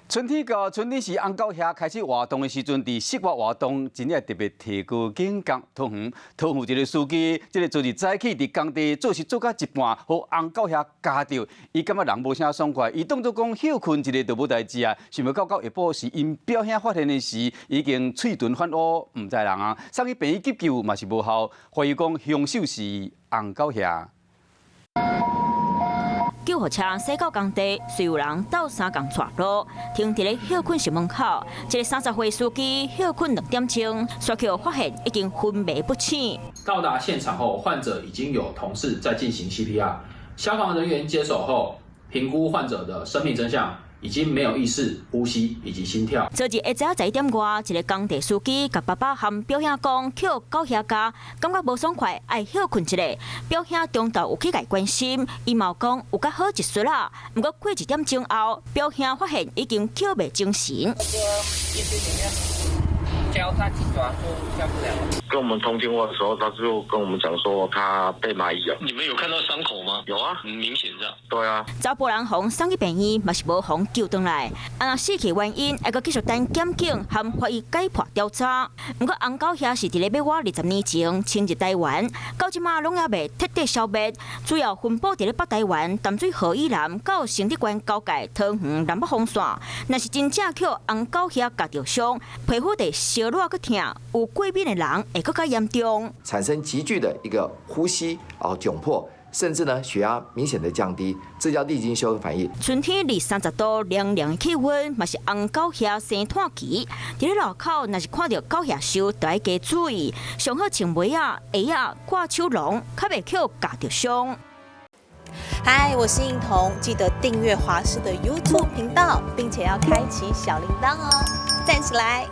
春天到，春天是红狗遐开始活动的时阵，伫室外活动真正特别提高警觉。桃园一个司机，这个昨日早起伫工地做事做到一半，互红狗遐夹着，伊感觉人无啥爽快，伊当作讲休困一个就无代志啊。想要到下晡时，因表兄发现的时，已经喙唇发乌，唔知人啊。送去病院急救嘛是无效，怀疑讲凶手是红狗遐。 救护车驶到工地，随有人倒三共带路，停伫咧休困室门口。一个30岁司机休困2点钟，刷球发现已经昏迷不醒。到达现场后，患者已经有同事在进行 CPR， 消防人员接手后，评估患者的生命真相。 已经没有意识、呼吸以及心跳。昨日下晝11點外，一個工地司機甲爸爸和表兄講去狗遐家，感覺無爽快，愛休困一下。表兄中晝有去甲關心，伊嘛講有較好一絲啦。不過過1點鐘後，表兄發現已經叫袂精神。教他起抓住叫不了。跟我们通电话的时候，他就跟我们讲说他被蚂蚁咬。你们有看到伤口吗？有啊，很明显这样。对啊。查甫人互送去病院，嘛是无互救回来。若死去原因，还阁继续等检警和法医解剖调查。不过红狗遐是伫咧要我20年前侵入台湾，到即马拢也未彻底消灭，主要分布伫咧北台湾淡水河以南到成德县交界桃园南北风线。若是真正叫红狗遐夹着伤，皮肤得烧热个痛，有过敏的人会更加严重，产生急剧的一个呼吸窘迫，甚至呢血压明显的降低，这叫历经休克反应。春天20-30度，凉凉的气温，嘛是红狗遐生炭期。伫咧路口，若是看到狗遐受，就要加注意，上好穿袜仔、鞋仔、挂手笼，较袂去夹着伤。嗨，我是映彤，记得订阅华视的 YouTube 频道，并且要开启小铃铛哦，站起来。